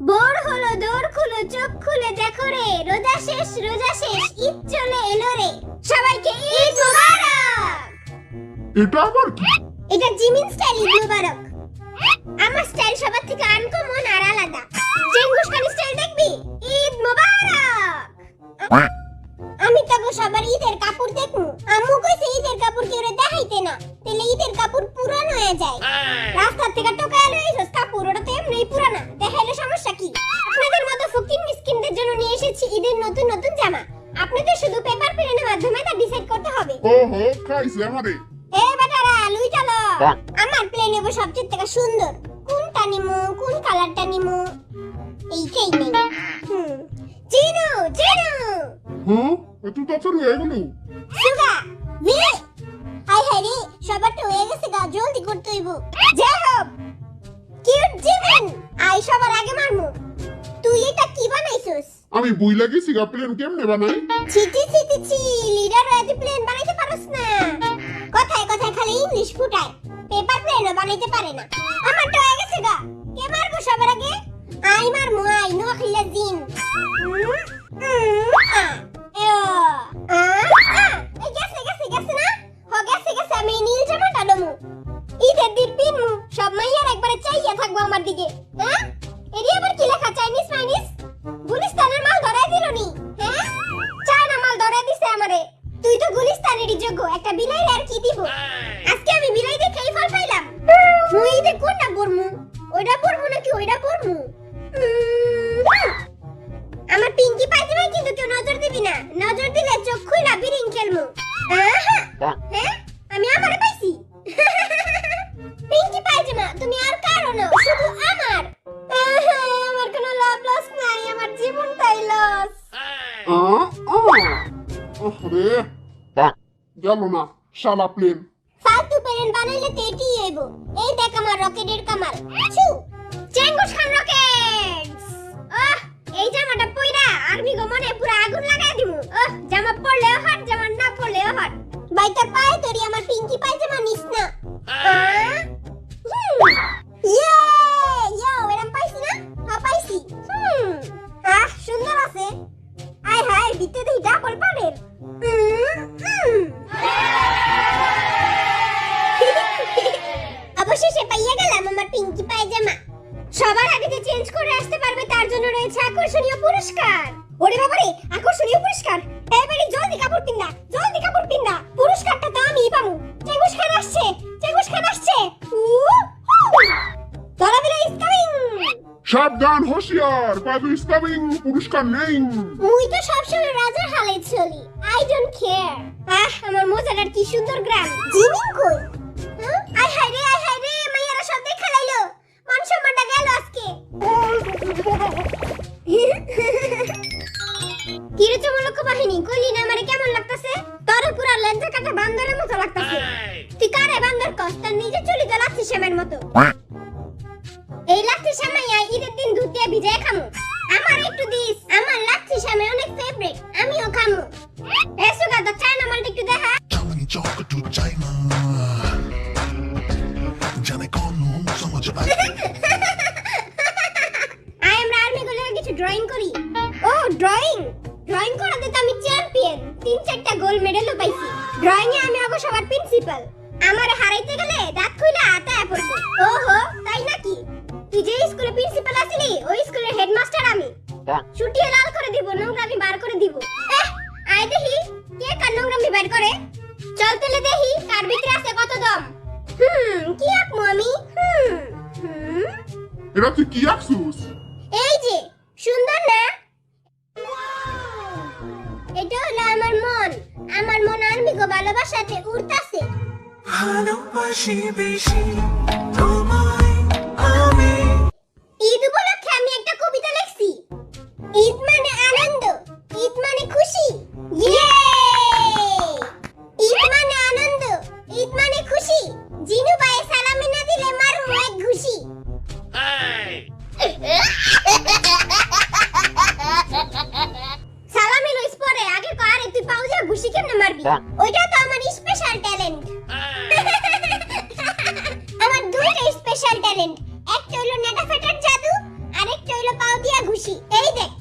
Bore হলো দৌড় খুলো চোখ খুলে দেখো রে, রোজা শেষ ঈদ চলে এলো রে, সবাইকে ঈদ মোবারক। এটা আবার কি? এটা জিমিন স্টাইল ঈদ মোবারক। আমার স্টাইল সবার থেকে আনকমন আর আলাদা। চেঙ্গুসখানি স্টাইল দেখবি? ঈদ মোবারক। আমি তো সবার ঈদের কাপড় দেখবো। আম্মু কইছে ঈদের কাপড় কেউ দেখাইতে না, তাহলে ঈদের কাপড় পুরান হয়ে যায়। রাস্তা থেকে টোকায় লইছস কাপড়, ওটা তো এমনিই পুরানা, দেখাইলে সমস্যা কি? আপনাদের মতো ফকির মিসকিনদের জন্য নিয়ে এসেছি ঈদের নতুন নতুন জামা। আপনাদের শুধু পেপার প্লেনের মাধ্যমে তা ডিসাইড করতে হবে। ওহো, খাইছে আমারে। এ বেটারা লুই চলো। আমার প্লেন নেব সবচেয়ে থেকে সুন্দর। কোনটা নিমু, কোন কালারটা নিমু? এইটাই নেই। চিনু চিনু এত তাড়াতাড়ি হয়ে গেল? সুগা ভি হাই হাই রে, সবারটা হয়ে গেছে গা, জলদি করতে হইব। জয় হোক কিউট জিমিন, আই সবার আগে মারমু। তুই এটা কি বানাইছস? আমি বুইলা গেছি গা প্লেন কেমনে বানাই। ছিটি ছিটি ছি, লিডার হয়ে প্লেন বানাইতে পারছ না। কথায় কথায় খালি ইংলিশ ফুটায়, পেপার প্লেনও বানাইতে পারে না। আমারটা হয়ে গেছে গা, কে মারবো সবার আগে? আই মারমু, আই নোখিলা জিন। আমি নীল জামাটা দমু, ঈদের দিন পিনমু, সব মাইয়ার একবারে চাইয়া থাকবো আমার দিকে। হ্যাঁ এরি আবার কি লেখা? চাইনিজ মাইনিজ? গুলিস্তানের মাল ধরাই দিল নি? হ্যাঁ চায়না মাল ধরাই দিছে আমারে। তুই তো গুলিস্তানেরই যোগ্য, একটা বিলাইরে আর কি দিব? আজকে আমি বিলাই দেখেই ফল পাইলাম। মুই ঈদে কোনটা পরমু? ওইটা পরমু নাকি ওইটা পরমু? আমার পিঙ্কি পায়জামায় কিন্তু কেউ নজর দিবি না, নজর দিলে চোখ খুইলা বিরিং খেলমু। হ্যাঁ আমি আমারে পাইছি। পিঙ্কি পায়জামা তুমি আর কারো না, শুধু আমার। আমার কোনো লাভ লস নাই, আমার জীবনটাই লস। ওরে গেল না শালা প্লেন। ফালতু প্লেন বানাইলে তো এটি হইব। এই দেখ আমার রকেটের কামাল। ছু চেঙ্গুস খান রকেটস। এই জামাটা পইরা আর্মি গো মনে পুরো আগুন লাগাই দিমু। জামা পরলেও হট, জামা না পরলেও হট। ভাই তোর পায়ে তোরি আমার পিঙ্কি পায়জামা নিস না। এরম পাইছি না? হ্যাঁ পাইছি। সুন্দর আছে। আয় হায় ভিতরে দেখি ডাবল পাড়ের। অবশেষে পাইয়া গেলাম আমার পিঙ্কি পায়জামা। সবার আগে যে চেঞ্জ করে আসতে পারবে তার জন্য রয়েছে আকর্ষণীয় পুরস্কার। ওরে বাবা রে, আকর্ষণীয় পুরস্কার! এবারে জলদি কাপড় পিন্দা, জলদি কাপড় পিন্দা। পুরস্কারটা তো আমিই পাবো। চেঙ্গুস খান আসছে, চেঙ্গুস খান আসছে। ধরাবিলা ইজ কামিং। সাবধান, হোশিয়ার, বাবু ইজ কামিং, পুরস্কার নেই। মুই তো সবসময় রাজার হালে চলি, আই ডোন্ট কেয়ার। আমার মজাটার কি সুন্দর গ্রাম। জিমিন কই? আয় হায় রে, মাইয়ারা সব দেখা লাইলো। মান সম্মানটা গেল আজকে। কিরে চমলক বাহিনী, কইলি না আমারে কেমন লাগতাছে? তোর পুরো লজ্জা কাটা বান্দরের মতো লাগতাছে। তুই কারে বান্দর কস? তার নিজে চলি তো লাচ্ছি শ্যামের মতো। এই লাচ্ছি শ্যামাইয়া ঈদের দিন দুধ দিয়ে ভিজায় খামু। আমার একটু দিস, আমার লাচ্ছি শ্যামে অনেক ফেভারিট, আমিও খামু। এসুগা তো চায়না মালটা একটু দেখা। चांदनी चौक टू चाइना जाने कौन हूँ समझ आई। আমরা আর্মি গুলো কিছু ড্রয়িং করি। ও ড্রয়িং করাতে তো আমি চ্যাম্পিয়ন, 3-4টা গোল্ড মেডেলও পাইছি। ড্রয়িং এ আমি অবশ্য সবার প্রিন্সিপাল। আমার হারাইতে গেলে দাঁত খুইলা আতায় পড়বো। ওহো তাই নাকি? তুই যে স্কুলে প্রিন্সিপাল আছিলি ওই স্কুলের হেডমাস্টার আমি। ছুটিয়ে লাল করে দিব, নোংরামি বার করে দিব। আয় দেখি কে কার নোংরামি বার করে। চল তেলে দেখি কার ভিতরে আছে কত দম। কি আপু আমি? এটা তুই কি আঁকছুস? এই যে সুন্দর না? এটা হলো আমার মন। আমার মন আর্মি গো ভালোবাসাতে উড়তাছে। ভালোবাসি বেশি তোমায় আমি। ঈদ উপলক্ষে আমি একটা কবিতা লিখছি। ঈদ মানে আনন্দ, ঈদ মানে খুশি। ইয়ে! ঈদ মানে আনন্দ, ঈদ মানে খুশি। জিনু ভাই সালামি না দিলে মারমু এক ঘুষি। সালামি লইস পরে, আগে কারে তুই পাউজা ঘুষি কেমনে মারবি? ওইটা তো আমার স্পেশাল ট্যালেন্ট। আমার দুইটা স্পেশাল ট্যালেন্ট, একটা হলো নেটা ফেটার জাদু, আরেকটা হলো পাউ খুশি। এই দেখ।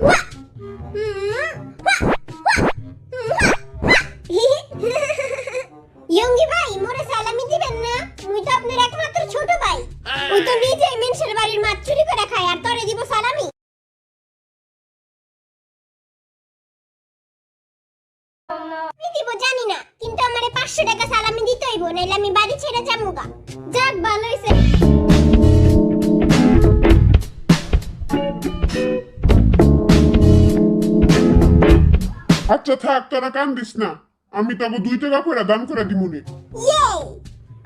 ওয়া। ওয়া। ইয়ঙ্গি ভাই মোরে সালামি দিবেন না? মুই তো আপনার একমাত্র ছোট ভাই। ওই তো নিজে মেনসের বাড়ির মাছ চুরি করে খায় আর তোরে দিব সালামি। আমি দিব জানি না, কিন্তু আমারে 500 টাকা সালামি দিতে হইব, নাইলে আমি বাড়ি ছেড়ে যামুগা। যাক ভালো হইছে। আচ্ছা থাক, তোরা কান্দিস না, আমি তোকে 2 টাকা করে দান করে দিমুনি। ইয়ে!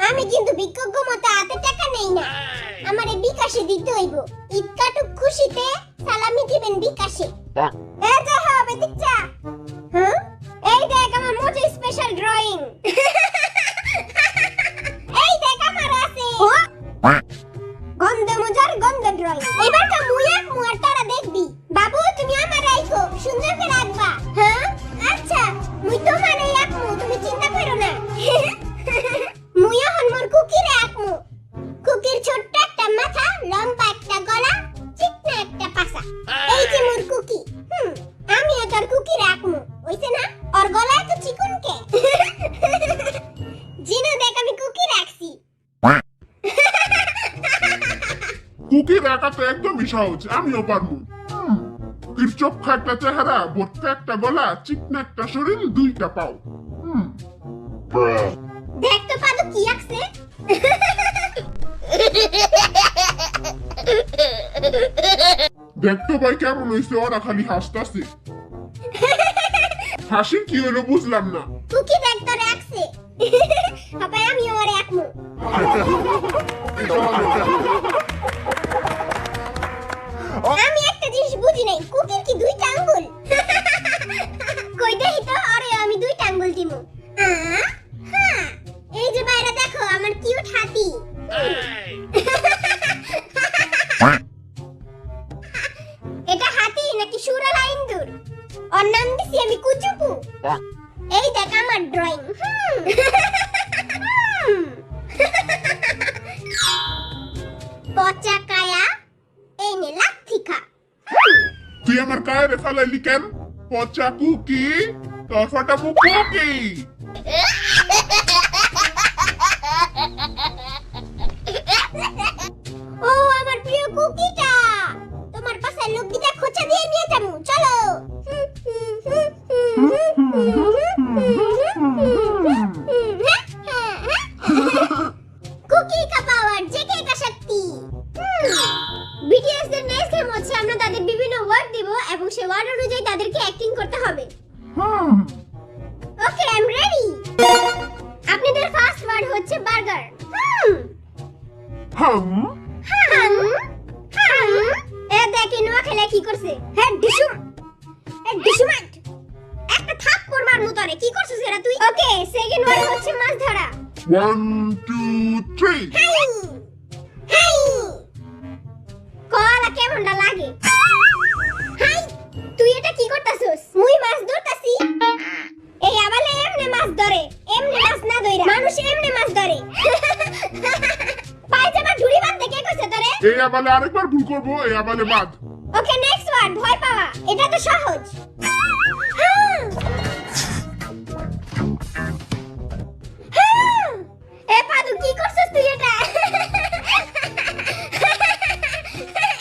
আমি কিন্তু বিজ্ঞজ্ঞ মতো হাতে টাকা নেই না, আমারে বিকাশে দিতে হইব। ঈদ কাটুক খুশিতে, সালামি দিবেন বিকাশে। এ যা হবে দিচ্ছা। হ্যাঁ, এই দেখ আমার মোটে স্পেশাল ড্রয়িং। এই দেখ আমার আছে গন্ধ মজার গন্ধ ড্রয়িং। এবার তো মুয়াক মুয়ার তারা দেখবি। বাবু তুমি আমার রাখো, সুন্দর করে রাখবা। হ্যাঁ আচ্ছা, মুই তোমারে রাখমু, তুমি চিন্তা করো না। মুই এখন মোর কুকির রাখমু। কুকির ছোট্ট একটা মাথা, লম্বা একটা গলা, চিকনা একটা পাছা। এই যে মোর কুকি। আমিও তোর কুকি রাখমু, হইছে না? ওর গলা এত চিকন কে? জিনু দেখ আমি কুকি রাখছি। কুকি রাখা তো একদমই সহজ, আমিও পারবো। কুকির চোখা একটা চেহারা, ভর্তা একটা গলা, চিকনা একটা শরীর, 2টা পাও। দেখ তো পাদু কি আঁকছে। দেখতো ভাই কেমন হয়েছে, ওরা খালি হাসতাছে। হাসির কি হলো বুঝলাম না। কুকি দেখ তোরে আঁকছে। আবার আমি ওরে আঁকমু। আমি একটা জিনিস বুঝি নাই, কুকির কি 2টা আঙ্গুল? কই দেই তো, আরে আমি 2টা আঙ্গুল দিমু। হ্যাঁ, এই যে বাইরে দেখো আমার কিউট হাতি। এটা হাতি নাকি সুরালা ইন্দুর? ওর নাম দিছি আমি কুচুপু। এই দেখ আমার ড্রয়িং। পচা কায়া, এই নে লাথি খা। তুই আমার কায়রে ফালাইলি কেন? পচা কুকি, তোর ফাটাবো কুকি। ও আমার প্রিয় কুকিটা, তোমার পাশে লুকিটা খোঁচা দিয়ে নিয়ে যাবো, চলো। কুকি কা পাওয়ার, জেকে কা শক্তি। বিটিএস দের নেক্সট গেম হচ্ছে আমরা তাদের বিভিন্ন ওয়ার্ড দিব এবং সেই ওয়ার্ড অনুযায়ী তাদেরকে অ্যাক্টিং করতে হবে। Okay I am ready. আপনাদের ফার্স্ট ওয়ার্ড হচ্ছে বার্গার। এ দেখে নোয়া খেলে কি করছে? হ্যাঁ ডিসুম, এ ডিসুমাট একটা থাপ্পড় মারমু তোরে। কি করছিস এরা তুই? ওকে সেকেন্ড ওয়ার্ড হচ্ছে মাছ ধরা। 1 2 3। হাই হাই, কলা কেমনটা লাগে? হাই, তুই এটা কি করতাছস? মুই মাছ ধরতাছি। এই আবালে এমনে মাছ ধরে, এমনে মাছ না ধইরা মানুষ এমনে মাছ ধরে। পায়জামা ঝুড়ি বাঁধতে কে কইছে তোরে? এই আবালে আরেকবার ভুল করবো, এই আবালে বাদ। ওকে নেক্সট ওয়ার্ড ভয় পাওয়া। এটা তো সহজ। এ পাদু কি করছিস তুই এটা?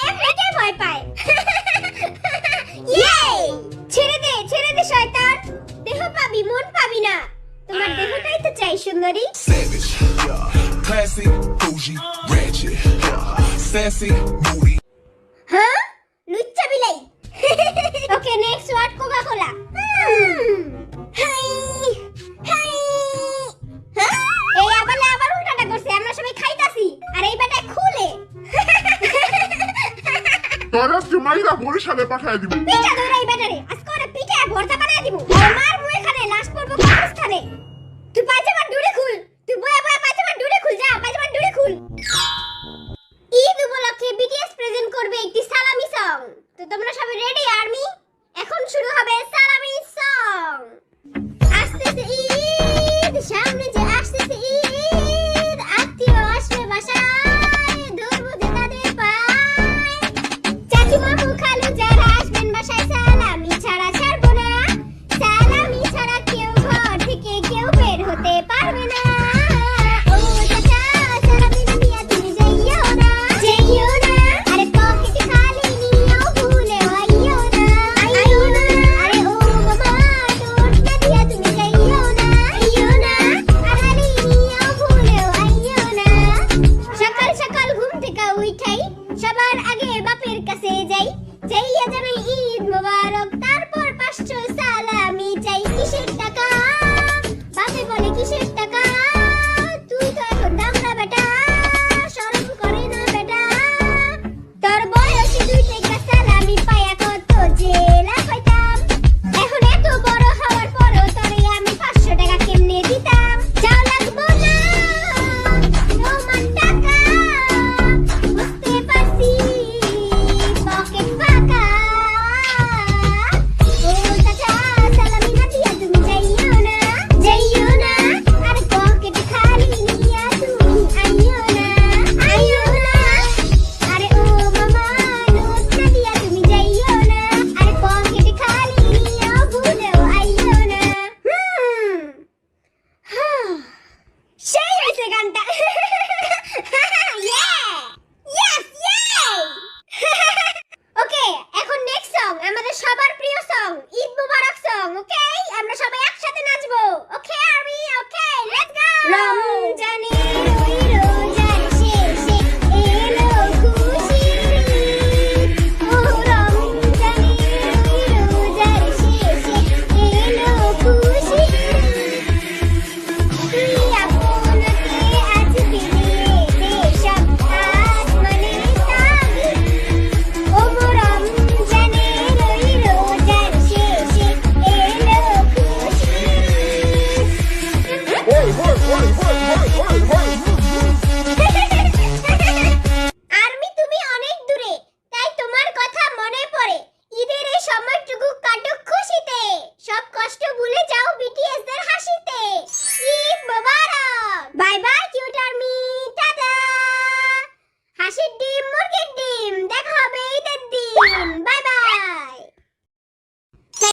এমনি কে ভয় পায়? ইয়ে! ছেড়ে দে শয়তান। দেহ পাবি মন পাবি না। তোমার দেহটাই তো চাই সুন্দরী। Savage, yeah. Classy, bougie, ratchet, yeah. Sassy, moody. হ্যাঁ লুচ্চা বিলাই। Okay next word Coca Cola. Hi hi, হ্যাঁ এই আবার উল্টাটা করছে। আমরা সবাই খাইতাছি আর এই বেটা খুলে। তোর আজকে মাইরা বরিশালে পাঠায় দিব। পিঠা ধরে এই বেটারে আজকে ওরে পিঠা ভর্তা বানায় দিব। আর মার মুই এখানে লাশ পড়বো কবরস্থানে। তুই পায়জামার ডুরে খুল, তুই বয়া পায়জামার ডুরে খুল, যা পায়জামার ডুরে খুল। ঈদ উপলক্ষে বিটিএস প্রেজেন্ট করবে একটি সালামি সং। তো তোমরা সবাই রেডি আর্মি? এখন শুরু হবে সালামি সং। আসতেছে ঈদ, সামনে যে আসতেছে ঈদ, আত্মীয় আসবে বাসায়, ধরবো যে তাদের পায়। চাচু বাপের কাছে যাই, যাইয়া জানাই ঈদ মোবারক, তারপর 500 সালামি